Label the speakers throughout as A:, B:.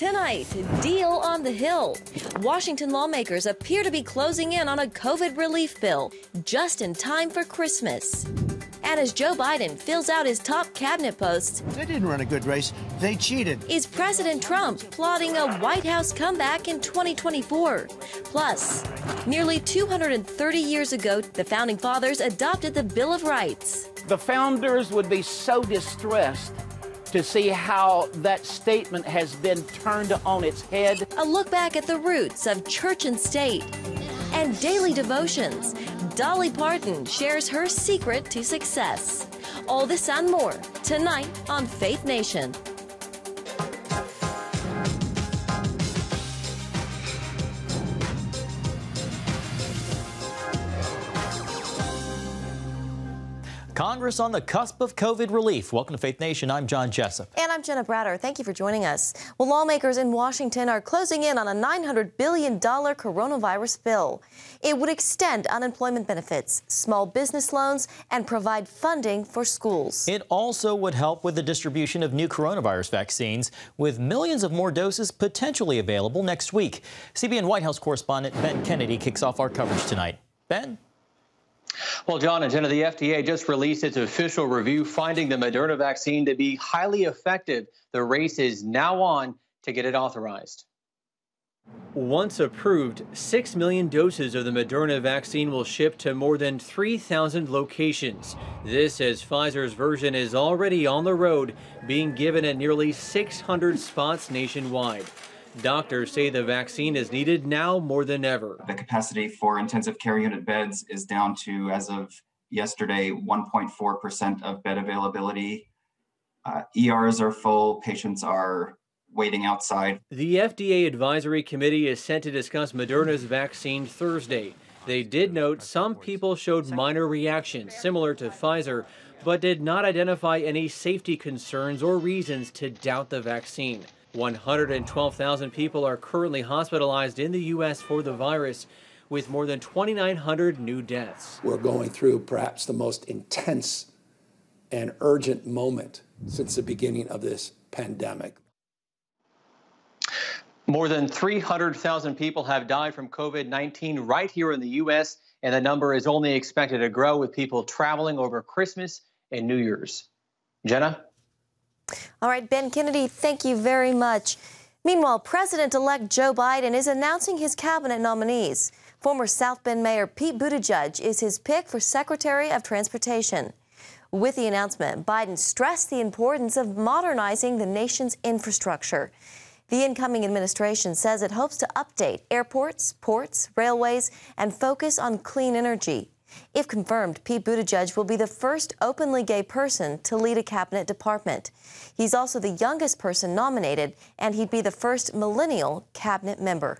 A: Tonight, deal on the Hill. Washington lawmakers appear to be closing in on a COVID relief bill just in time for Christmas. And as Joe Biden fills out his top cabinet posts,
B: they didn't run a good race. They cheated.
A: Is President Trump plotting a White House comeback in 2024? Plus, nearly 230 years ago, the Founding Fathers adopted the Bill of Rights.
C: The founders would be so distressed to see how that statement has been turned on its head.
A: A look back at the roots of church and state and daily devotions. Dolly Parton shares her secret to success. All this and more tonight on Faith Nation.
D: Congress on the cusp of COVID relief. Welcome to Faith Nation. I'm John Jessup.
A: And I'm Jenna Bratter. Thank you for joining us. Well, lawmakers in Washington are closing in on a $900 billion coronavirus bill. It would extend unemployment benefits, small business loans, and provide funding for schools.
D: It also would help with the distribution of new coronavirus vaccines, with millions of more doses potentially available next week. CBN White House correspondent Ben Kennedy kicks off our coverage tonight. Ben?
E: Well, John and Jenna, the FDA just released its official review finding the Moderna vaccine to be highly effective. The race is now on to get it authorized.
F: Once approved, 6 million doses of the Moderna vaccine will ship to more than 3,000 locations. This as Pfizer's version is already on the road, being given at nearly 600 spots nationwide. Doctors say the vaccine is needed now more than ever.
G: The capacity for intensive care unit beds is down to, as of yesterday, 1.4% of bed availability. ERs are full. Patients are waiting outside.
F: The FDA Advisory Committee is set to discuss Moderna's vaccine Thursday. They did note some people showed minor reactions similar to Pfizer, but did not identify any safety concerns or reasons to doubt the vaccine. 112,000 people are currently hospitalized in the U.S. for the virus, with more than 2,900 new deaths.
H: We're going through perhaps the most intense and urgent moment since the beginning of this pandemic.
E: More than 300,000 people have died from COVID-19 right here in the U.S., and the number is only expected to grow with people traveling over Christmas and New Year's. Jenna?
A: All right, Ben Kennedy, thank you very much. Meanwhile, President-elect Joe Biden is announcing his cabinet nominees. Former South Bend Mayor Pete Buttigieg is his pick for Secretary of Transportation. With the announcement, Biden stressed the importance of modernizing the nation's infrastructure. The incoming administration says it hopes to update airports, ports, railways, and focus on clean energy. If confirmed, Pete Buttigieg will be the first openly gay person to lead a cabinet department. He's also the youngest person nominated, and he'd be the first millennial cabinet member.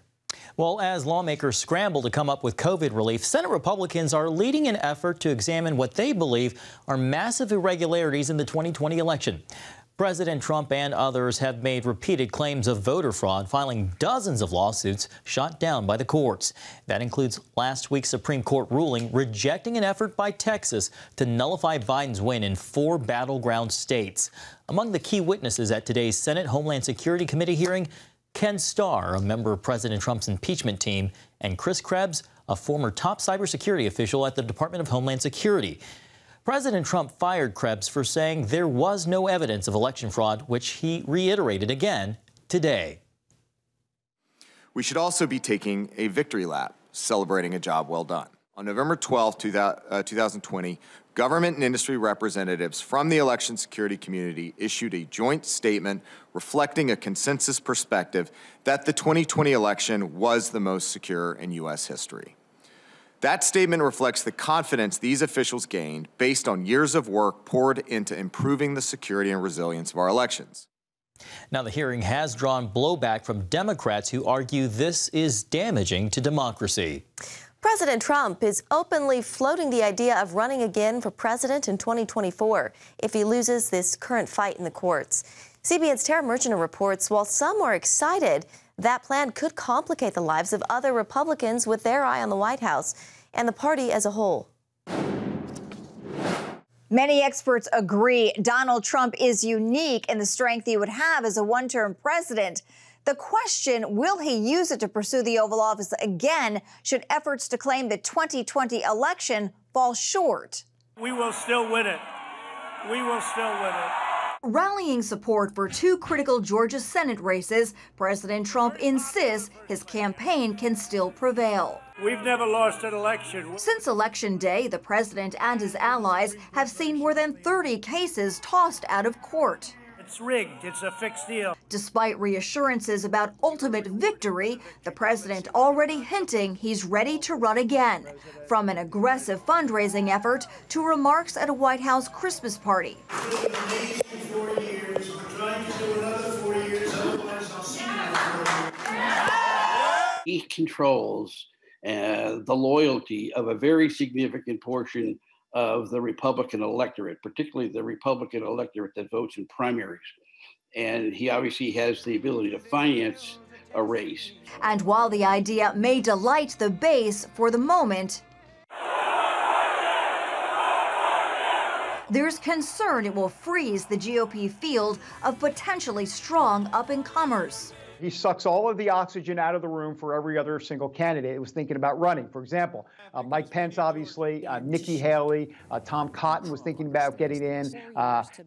D: Well, as lawmakers scramble to come up with COVID relief, Senate Republicans are leading an effort to examine what they believe are massive irregularities in the 2020 election. President Trump and others have made repeated claims of voter fraud, filing dozens of lawsuits shot down by the courts. That includes last week's Supreme Court ruling rejecting an effort by Texas to nullify Biden's win in 4 battleground states. Among the key witnesses at today's Senate Homeland Security Committee hearing, Ken Starr, a member of President Trump's impeachment team, and Chris Krebs, a former top cybersecurity official at the Department of Homeland Security. President Trump fired Krebs for saying there was no evidence of election fraud, which he reiterated again today.
I: We should also be taking a victory lap, celebrating a job well done. On November 12, 2020, government and industry representatives from the election security community issued a joint statement reflecting a consensus perspective that the 2020 election was the most secure in U.S. history. That statement reflects the confidence these officials gained based on years of work poured into improving the security and resilience of our elections.
D: Now, the hearing has drawn blowback from Democrats who argue this is damaging to democracy.
A: President Trump is openly floating the idea of running again for president in 2024 if he loses this current fight in the courts. CBN's Tara Merchant reports while some are excited, that plan could complicate the lives of other Republicans with their eye on the White House and the party as a whole.
J: Many experts agree Donald Trump is unique in the strength he would have as a one-term president. The question, will he use it to pursue the Oval Office again should efforts to claim the 2020 election fall short?
K: We will still win it. We will still win it.
J: Rallying support for two critical Georgia Senate races, President Trump insists his campaign can still prevail.
K: We've never lost an election.
J: Since Election Day, the president and his allies have seen more than 30 cases tossed out of court.
K: It's rigged. It's a fixed deal.
J: Despite reassurances about ultimate victory, the president already hinting he's ready to run again, from an aggressive fundraising effort to remarks at a White House Christmas party.
L: He controls the loyalty of a very significant portion of the Republican electorate, particularly the Republican electorate that votes in primaries. And he obviously has the ability to finance a race.
J: And while the idea may delight the base for the moment, there's concern it will freeze the GOP field of potentially strong up-and-comers.
M: He sucks all of the oxygen out of the room for every other single candidate who was thinking about running. For example, Mike Pence, obviously, Nikki Haley, Tom Cotton was thinking about getting in,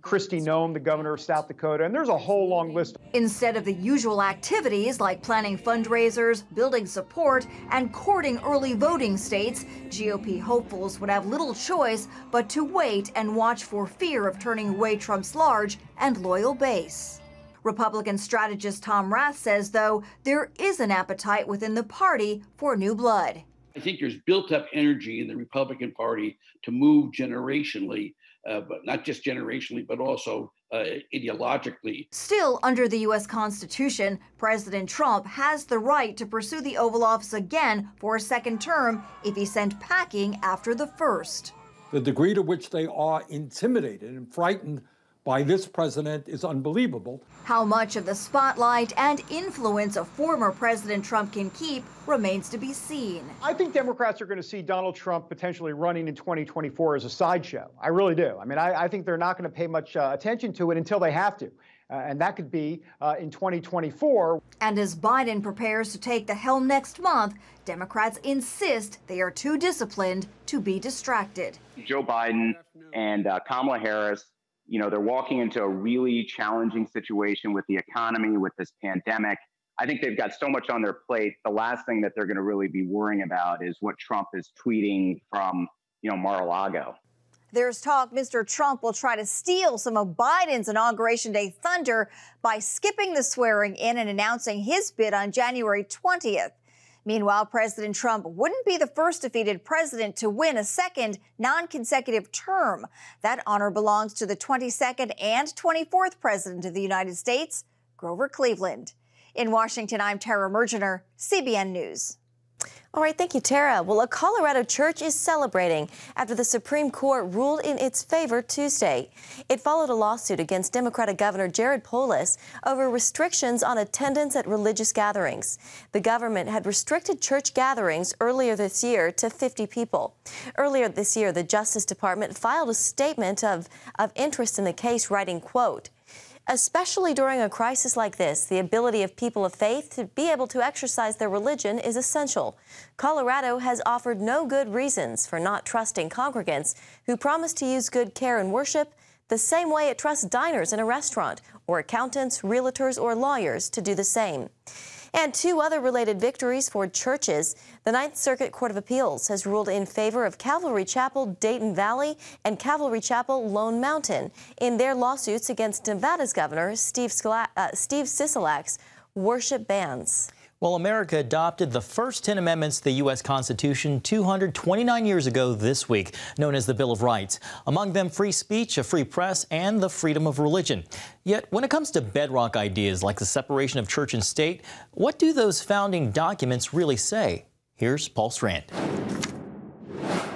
M: Kristi Noem, the governor of South Dakota, and there's a whole long list.
J: Instead of the usual activities like planning fundraisers, building support, and courting early voting states, GOP hopefuls would have little choice but to wait and watch for fear of turning away Trump's large and loyal base. Republican strategist Tom Rath says, though, there is an appetite within the party for new blood.
L: I think there's built up energy in the Republican Party to move generationally, but not just generationally, but also ideologically.
J: Still, under the U.S. Constitution, President Trump has the right to pursue the Oval Office again for a second term if he's sent packing after the first.
N: The degree to which they are intimidated and frightened by this president is unbelievable.
J: How much of the spotlight and influence of former President Trump can keep remains to be seen.
M: I think Democrats are going to see Donald Trump potentially running in 2024 as a sideshow. I really do. I mean, I think they're not going to pay much attention to it until they have to. And that could be in 2024.
J: And as Biden prepares to take the helm next month, Democrats insist they are too disciplined to be distracted.
O: Joe Biden and Kamala Harris, you know, they're walking into a really challenging situation with the economy, with this pandemic. I think they've got so much on their plate. The last thing that they're going to really be worrying about is what Trump is tweeting from, Mar-a-Lago.
J: There's talk Mr. Trump will try to steal some of Biden's Inauguration Day thunder by skipping the swearing in and announcing his bid on January 20th. Meanwhile, President Trump wouldn't be the first defeated president to win a second non-consecutive term. That honor belongs to the 22nd and 24th president of the United States, Grover Cleveland. In Washington, I'm Tara Mergener, CBN News.
A: All right, thank you, Tara. Well, a Colorado church is celebrating after the Supreme Court ruled in its favor Tuesday. It followed a lawsuit against Democratic Governor Jared Polis over restrictions on attendance at religious gatherings. The government had restricted church gatherings earlier this year to 50 people. Earlier this year, the Justice Department filed a statement of interest in the case, writing, quote, "Especially during a crisis like this, the ability of people of faith to be able to exercise their religion is essential. Colorado has offered no good reasons for not trusting congregants who promise to use good care in worship the same way it trusts diners in a restaurant, or accountants, realtors, or lawyers to do the same." And two other related victories for churches. The Ninth Circuit Court of Appeals has ruled in favor of Calvary Chapel, Dayton Valley, and Calvary Chapel, Lone Mountain in their lawsuits against Nevada's governor, Steve Sisolak's worship bans.
D: Well, America adopted the first 10 amendments to the U.S. Constitution 229 years ago this week, known as the Bill of Rights. Among them, free speech, a free press, and the freedom of religion. Yet, when it comes to bedrock ideas like the separation of church and state, what do those founding documents really say? Here's Paul Strand.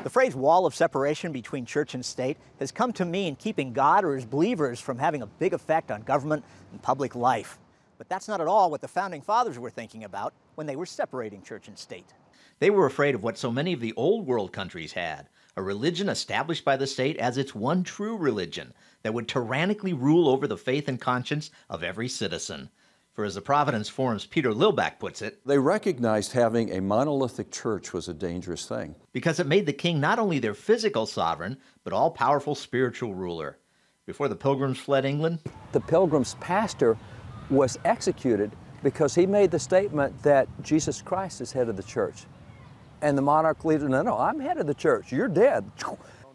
P: The phrase wall of separation between church and state has come to mean keeping God or his believers from having a big effect on government and public life. But that's not at all what the Founding Fathers were thinking about when they were separating church and state.
Q: They were afraid of what so many of the old world countries had, a religion established by the state as its one true religion that would tyrannically rule over the faith and conscience of every citizen. For as the Providence Forum's Peter Lilback puts it,
R: they recognized having a monolithic church was a dangerous thing.
Q: Because it made the king not only their physical sovereign, but all-powerful spiritual ruler. Before the Pilgrims fled England,
S: the Pilgrims' pastor was executed because he made the statement that Jesus Christ is head of the church. And the monarch leader, no, I'm head of the church, you're dead.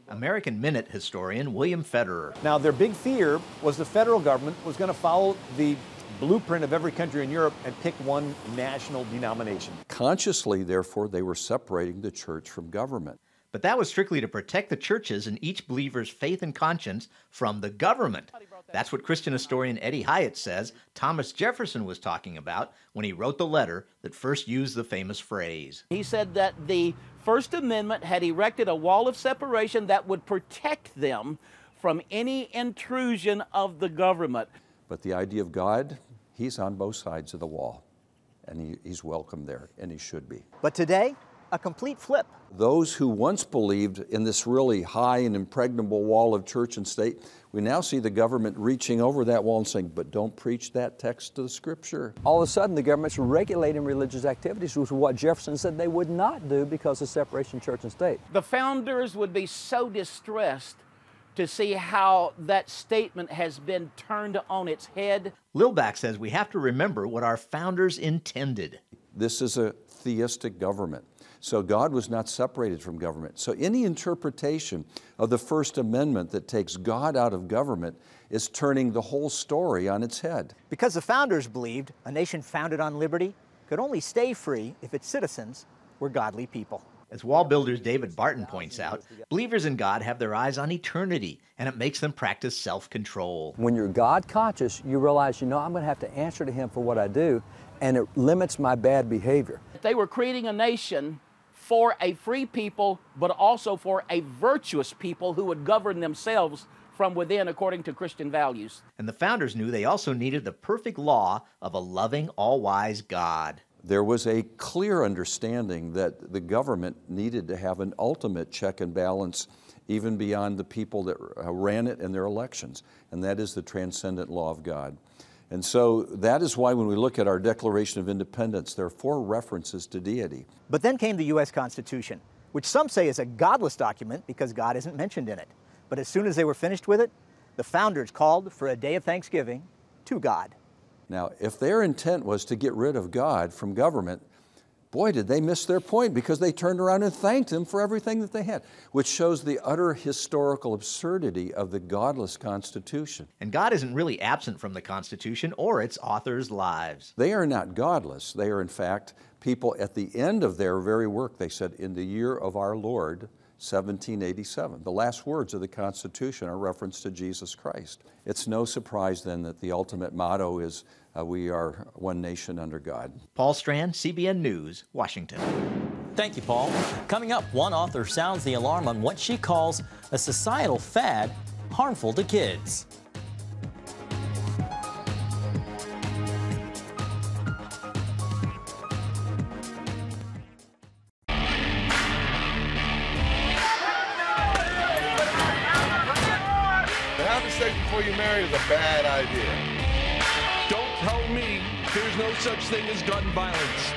Q: American Minute historian William Federer.
T: Now, their big fear was the federal government was going to follow the blueprint of every country in Europe and pick one national denomination.
R: Consciously, therefore, they were separating the church from government.
Q: But that was strictly to protect the churches and each believer's faith and conscience from the government. That's what Christian historian Eddie Hyatt says Thomas Jefferson was talking about when he wrote the letter that first used the famous phrase.
C: He said that the First Amendment had erected a wall of separation that would protect them from any intrusion of the government.
R: But the idea of God, he's on both sides of the wall, and he's welcome there, and he should be.
P: But today, a complete flip.
R: Those who once believed in this really high and impregnable wall of church and state, we now see the government reaching over that wall and saying, but don't preach that text of the scripture.
S: All of a sudden, the government's regulating religious activities, which is what Jefferson said they would not do because of separation of church and state.
C: The founders would be so distressed to see how that statement has been turned on its head.
Q: Lilback says we have to remember what our founders intended.
R: This is a theistic government. So God was not separated from government. So any interpretation of the First Amendment that takes God out of government is turning the whole story on its head.
P: Because the founders believed a nation founded on liberty could only stay free if its citizens were godly people.
Q: As wall builder's David Barton points out, believers in God have their eyes on eternity, and it makes them practice self-control.
S: When you're God conscious, you realize, I'm going to have to answer to him for what I do, and it limits my bad behavior.
C: They were creating a nation for a free people, but also for a virtuous people who would govern themselves from within according to Christian values.
Q: And the founders knew they also needed the perfect law of a loving, all-wise God.
R: There was a clear understanding that the government needed to have an ultimate check and balance even beyond the people that ran it in their elections, and that is the transcendent law of God. And so that is why when we look at our Declaration of Independence, there are 4 references to deity.
P: But then came the U.S. Constitution, which some say is a godless document because God isn't mentioned in it. But as soon as they were finished with it, the founders called for a day of thanksgiving to God.
R: Now, if their intent was to get rid of God from government, boy, did they miss their point, because they turned around and thanked him for everything that they had, which shows the utter historical absurdity of the godless Constitution.
Q: And God isn't really absent from the Constitution or its authors' lives.
R: They are not godless. They are, in fact, people at the end of their very work. They said, in the year of our Lord, 1787. The last words of the Constitution are reference to Jesus Christ. It's no surprise then that the ultimate motto is we are one nation under God.
Q: Paul Strand, CBN News, Washington.
D: Thank you, Paul. Coming up, one author sounds the alarm on what she calls a societal fad harmful to kids.
U: Before you marry is a bad idea.
V: Don't tell me there's no such thing as gun violence.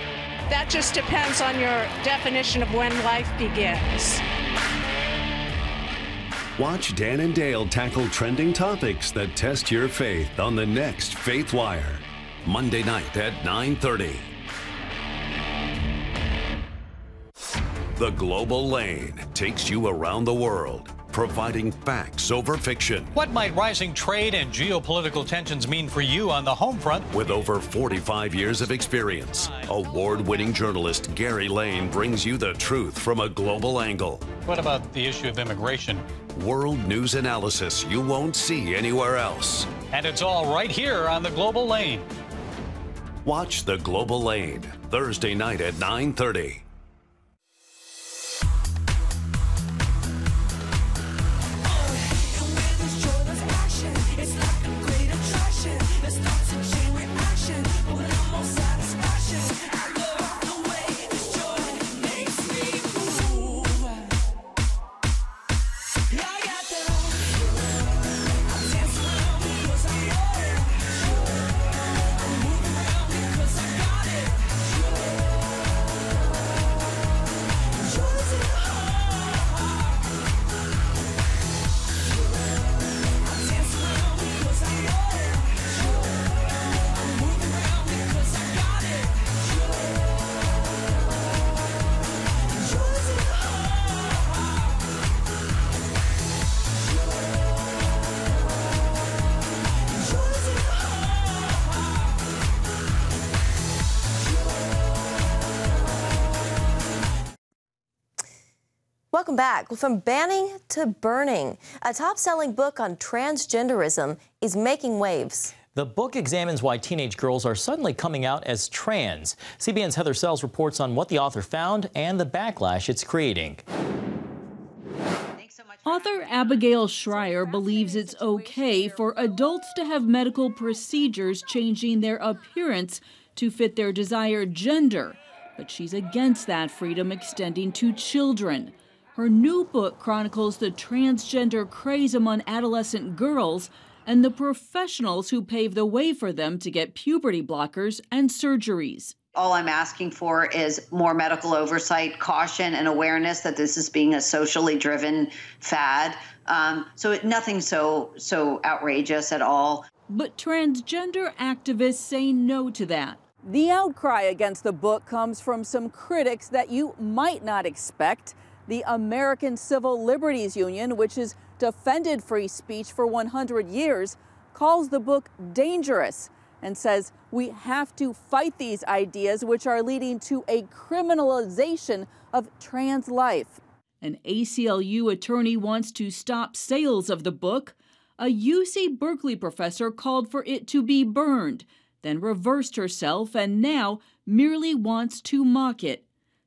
W: That just depends on your definition of when life begins.
X: Watch Dan and Dale tackle trending topics that test your faith on the next Faith Wire, Monday night at 9:30. The Global Lane takes you around the world, providing facts over fiction.
Y: What might rising trade and geopolitical tensions mean for you on the home front?
X: With over 45 years of experience, award-winning journalist Gary Lane brings you the truth from a global angle.
Y: What about the issue of immigration?
X: World news analysis you won't see anywhere else.
Y: And it's all right here on the Global Lane.
X: Watch The Global Lane, Thursday night at 9:30.
A: Welcome back. Well, from banning to burning, a top-selling book on transgenderism is making waves.
D: The book examines why teenage girls are suddenly coming out as trans. CBN's Heather Sells reports on what the author found and the backlash it's creating.
B: Author Abigail Schreier believes it's okay for adults to have medical procedures changing their appearance to fit their desired gender, but she's against that freedom extending to children. Her new book chronicles the transgender craze among adolescent girls and the professionals who pave the way for them to get puberty blockers and surgeries.
E: All I'm asking for is more medical oversight, caution, and awareness that this is being a socially driven fad. Nothing so outrageous at all.
B: But transgender activists say no to that. The outcry against the book comes from some critics that you might not expect. The American Civil Liberties Union, which has defended free speech for 100 years, calls the book dangerous and says we have to fight these ideas which are leading to a criminalization of trans life. An ACLU attorney wants to stop sales of the book. A UC Berkeley professor called for it to be burned, then reversed herself and now merely wants to mock it.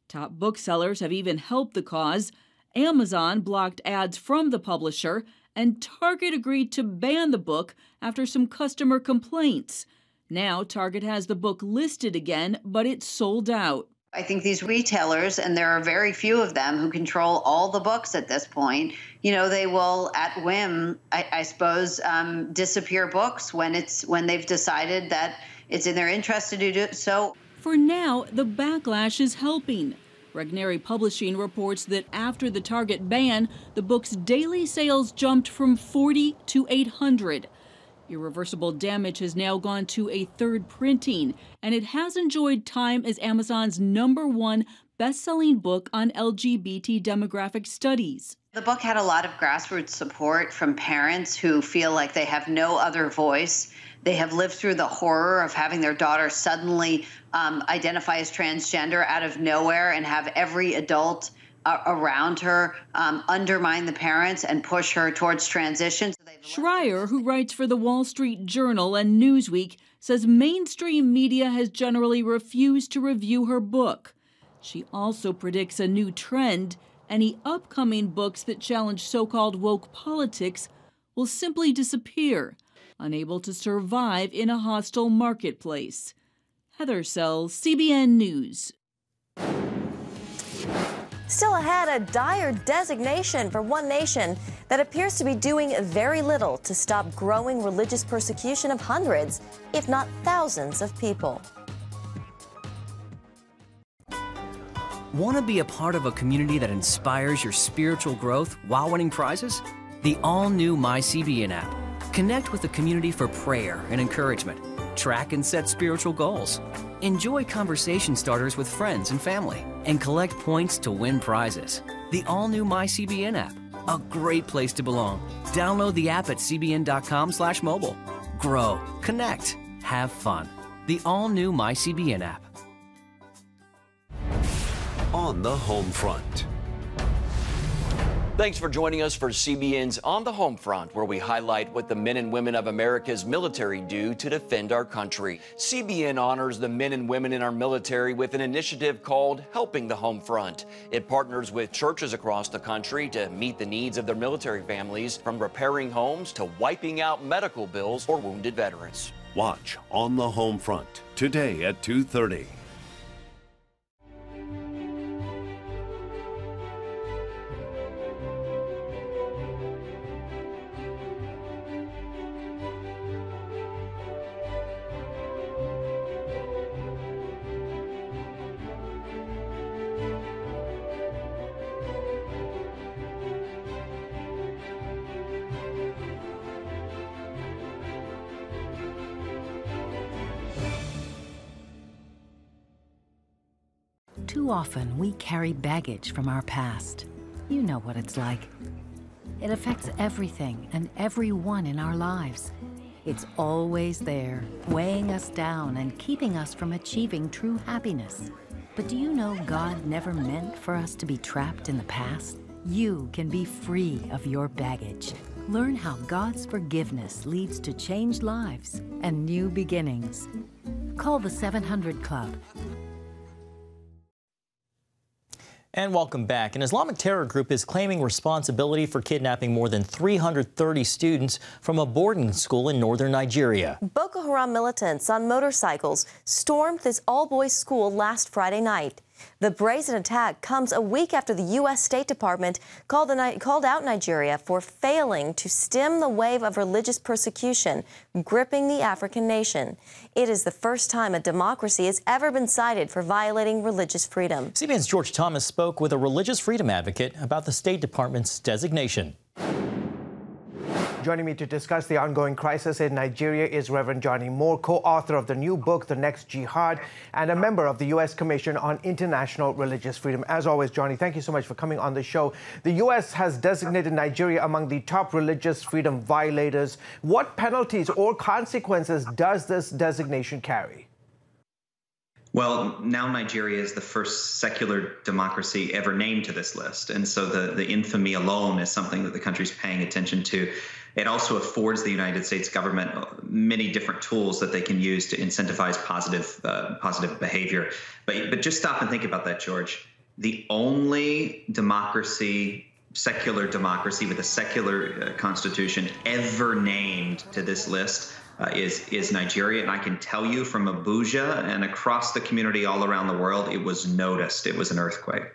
B: Top booksellers have even helped the cause. Amazon blocked ads from the publisher, and Target agreed to ban the book after some customer complaints. Now Target has the book listed again, but it's sold out.
E: I think these retailers, and there are very few of them who control all the books at this point, they will at whim, I suppose, disappear books when they've decided that it's in their interest to do so.
B: For now, the backlash is helping. Regnery Publishing reports that after the Target ban, the book's daily sales jumped from 40 to 800. Irreversible Damage has now gone to a third printing, and it has enjoyed time as Amazon's #1 best-selling book on LGBT demographic studies.
E: The book had a lot of grassroots support from parents who feel like they have no other voice. They have lived through the horror of having their daughter suddenly identify as transgender out of nowhere and have every adult around her undermine the parents and push her towards transition.
B: Schreier, who writes for the Wall Street Journal and Newsweek, says mainstream media has generally refused to review her book. She also predicts a new trend. Any upcoming books that challenge so-called woke politics will simply disappear, unable to survive in a hostile marketplace. Heather Sells, CBN News.
A: Still ahead, a dire designation for one nation that appears to be doing very little to stop growing religious persecution of hundreds, if not thousands, of people.
F: Want to be a part of a community that inspires your spiritual growth while winning prizes? The all-new MyCBN app. Connect with the community for prayer and encouragement. Track and set spiritual goals. Enjoy conversation starters with friends and family. And collect points to win prizes. The all-new MyCBN app. A great place to belong. Download the app at cbn.com/mobile. Grow, connect, have fun. The all-new MyCBN app.
X: On the home front.
G: Thanks for joining us for CBN's On the Home Front, where we highlight what the men and women of America's military do to defend our country. CBN honors the men and women in our military with an initiative called Helping the Home Front. It partners with churches across the country to meet the needs of their military families, from repairing homes to wiping out medical bills for wounded veterans.
X: Watch On the Home Front today at 2:30.
H: Too often, we carry baggage from our past. You know what it's like. It affects everything and everyone in our lives. It's always there, weighing us down and keeping us from achieving true happiness. But do you know God never meant for us to be trapped in the past? you can be free of your baggage. Learn how God's forgiveness leads to changed lives and new beginnings. Call the 700 Club.
D: And welcome back. An Islamic terror group is claiming responsibility for kidnapping more than 330 students from a boarding school in northern Nigeria.
A: Boko Haram militants on motorcycles stormed this all-boys school last Friday night. The brazen attack comes a week after the U.S. State Department called out Nigeria for failing to stem the wave of religious persecution gripping the African nation. It is the first time a democracy has ever been cited for violating religious freedom.
D: CBN's George Thomas spoke with a religious freedom advocate about the State Department's designation.
I: Joining me to discuss the ongoing crisis in Nigeria is Reverend Johnny Moore, co-author of the new book, The Next Jihad, and a member of the U.S. Commission on International Religious Freedom. As always, Johnny, thank you so much for coming on the show. The U.S. has designated Nigeria among the top religious freedom violators. What penalties or consequences does this designation carry?
K: Well, now Nigeria is the first secular democracy ever named to this list. And so the infamy alone is something that the country's paying attention to. It also affords the United States government many different tools that they can use to incentivize positive behavior. But just stop and think about that, George. The only democracy, secular democracy with a secular constitution ever named to this list is Nigeria. And I can tell you from Abuja and across the community all around the world, it was noticed. It was an earthquake.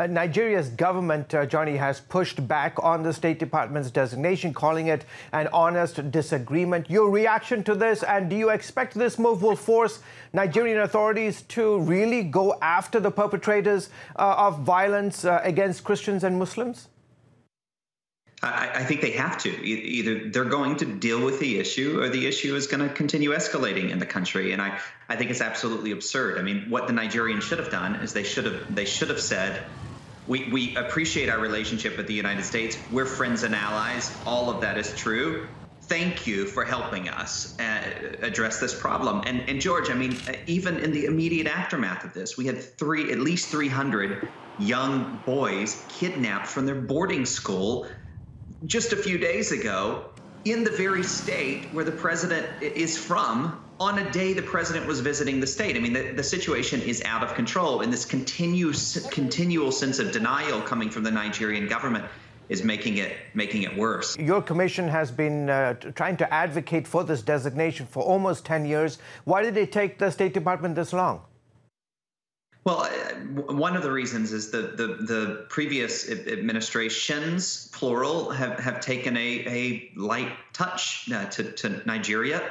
I: Nigeria's government, Johnny, has pushed back on the State Department's designation, calling it an honest disagreement. Your reaction to this, and do you expect this move will force Nigerian authorities to really go after the perpetrators of violence against Christians and Muslims?
K: I think they have to. Either they're going to deal with the issue or the issue is going to continue escalating in the country. And I think it's absolutely absurd. I mean, what the Nigerians should have done is they should have said, we appreciate our relationship with the United States. We're friends and allies. All of that is true. Thank you for helping us address this problem. And George, I mean, even in the immediate aftermath of this, we had at least 300 young boys kidnapped from their boarding school just a few days ago in the very state where the president is from on a day the president was visiting the state. I mean, the situation is out of control, and this continual sense of denial coming from the Nigerian government is making it worse. Your commission has been trying to advocate for this designation for almost 10 years. Why did it take the State Department this long? Well, one of the reasons is the previous administrations, plural, have taken a light touch to Nigeria,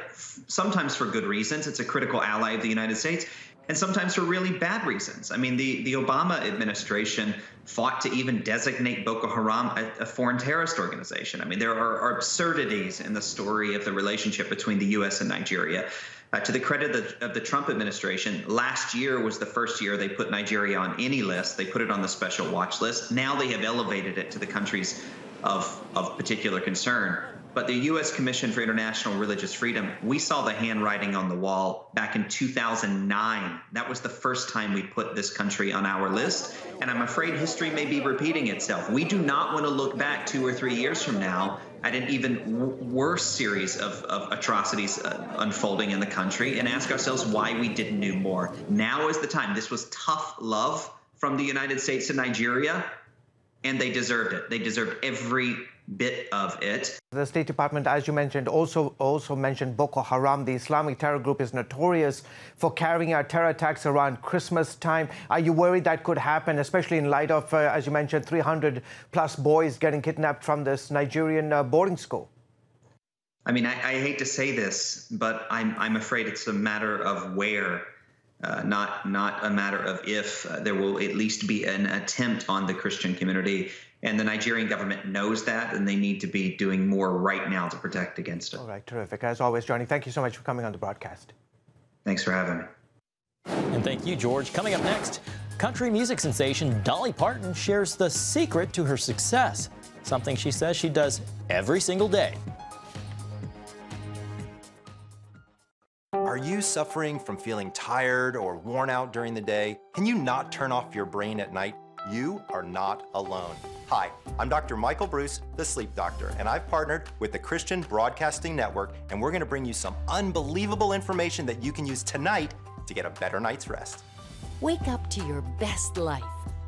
K: sometimes for good reasons. It's a critical ally of the United States, and sometimes for really bad reasons. I mean, the Obama administration fought to even designate Boko Haram a foreign terrorist organization. I mean, there are absurdities in the story of the relationship between the U.S. and Nigeria. To the credit of the Trump administration, last year was the first year they put Nigeria on any list. They put it on the special watch list. Now they have elevated it to the countries of particular concern. But the U.S. Commission for International Religious Freedom, we saw the handwriting on the wall back in 2009. That was the first time we put this country on our list. And I'm afraid history may be repeating itself. We do not want to look back 2 or 3 years from now at an even worse series of atrocities unfolding in the country and ask ourselves why we didn't do more. Now is the time. This was tough love from the United States to Nigeria, and they deserved it. They deserved every bit of it. The State Department, as you mentioned, also mentioned Boko Haram. The Islamic terror group is notorious for carrying out terror attacks around Christmas time. Are you worried that could happen, especially in light of, as you mentioned, 300 plus boys getting kidnapped from this Nigerian boarding school? I mean, I hate to say this, but I'm afraid it's a matter of where, not a matter of if. There will at least be an attempt on the Christian community. And the Nigerian government knows that, and they need to be doing more right now to protect against it. All right, terrific. As always, Johnny, thank you so much for coming on the broadcast. Thanks for having me.
D: And thank you, George. Coming up next, country music sensation Dolly Parton shares the secret to her success, something she says she does every single day.
L: Are you suffering from feeling tired or worn out during the day? Can you not turn off your brain at night?
J: You are not alone. Hi, I'm Dr. Michael Bruce, the Sleep Doctor, and I've partnered with the Christian Broadcasting Network, and we're going to bring you some unbelievable information that you can use tonight to get a better night's rest.
M: Wake up to your best life.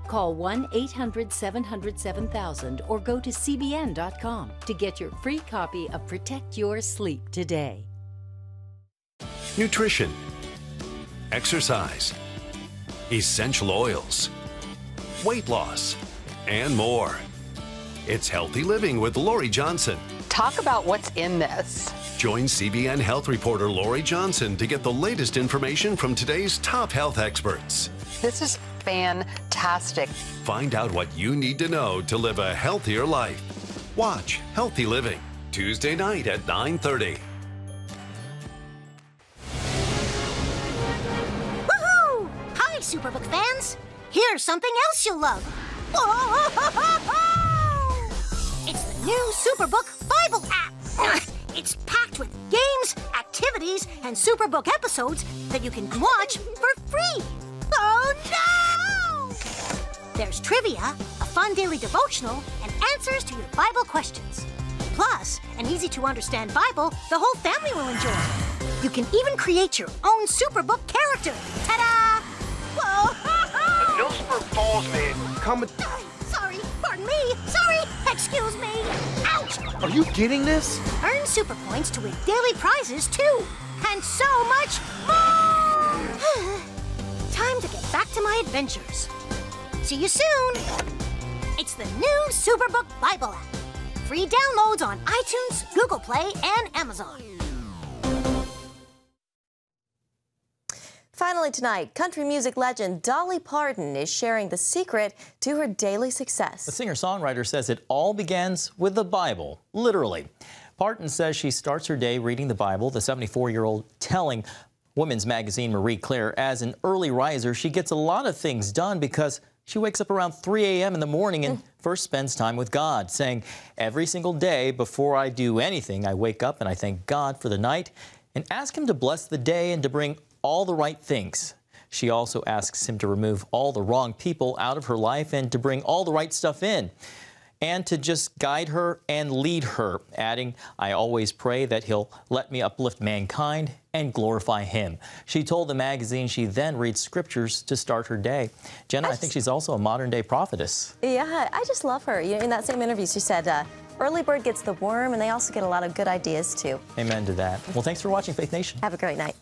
M: Call 1-800-700-7000 or go to cbn.com to get your free copy of Protect Your Sleep today.
X: Nutrition, exercise, essential oils, weight loss, and more. It's Healthy Living with Lori Johnson.
N: Talk about what's in this.
X: Join CBN health reporter Lori Johnson to get the latest information from today's top health experts.
N: This is fantastic.
X: Find out what you need to know to live a healthier life. Watch Healthy Living, Tuesday night at 9:30.
O: Woohoo! Hi, Superbook fans. Here's something else you'll love. It's the new Superbook Bible app. It's packed with games, activities, and Superbook episodes that you can watch for free. Oh, no! There's trivia, a fun daily devotional, and answers to your Bible questions. Plus, an easy-to-understand Bible the whole family will enjoy. You can even create your own Superbook character. Ta-da! Whoa!
U: No super balls, man. Come with...
O: Sorry, pardon me. Sorry, excuse me. Ouch!
U: Are you getting this?
O: Earn super points to win daily prizes, too. And so much more! Time to get back to my adventures. See you soon. It's the new Superbook Bible app. Free downloads on iTunes, Google Play, and Amazon.
A: Finally tonight, country music legend Dolly Parton is sharing the secret to her daily success.
D: The singer-songwriter says it all begins with the Bible, literally. Parton says she starts her day reading the Bible, the 74-year-old telling women's magazine Marie Claire, as an early riser, she gets a lot of things done because she wakes up around 3 a.m. in the morning and first spends time with God, saying, every single day before I do anything, I wake up and I thank God for the night and ask Him to bless the day and to bring all the right things. She also asks Him to remove all the wrong people out of her life and to bring all the right stuff in, and to just guide her and lead her, adding, I always pray that He'll let me uplift mankind and glorify Him. She told the magazine she then reads scriptures to start her day. Jenna, I think she's also a modern-day prophetess.
A: Yeah, I just love her. In that same interview, she said, early bird gets the worm, and they also get a lot of good ideas, too.
D: Amen to that. Well, thanks for watching Faith Nation.
A: Have a great night.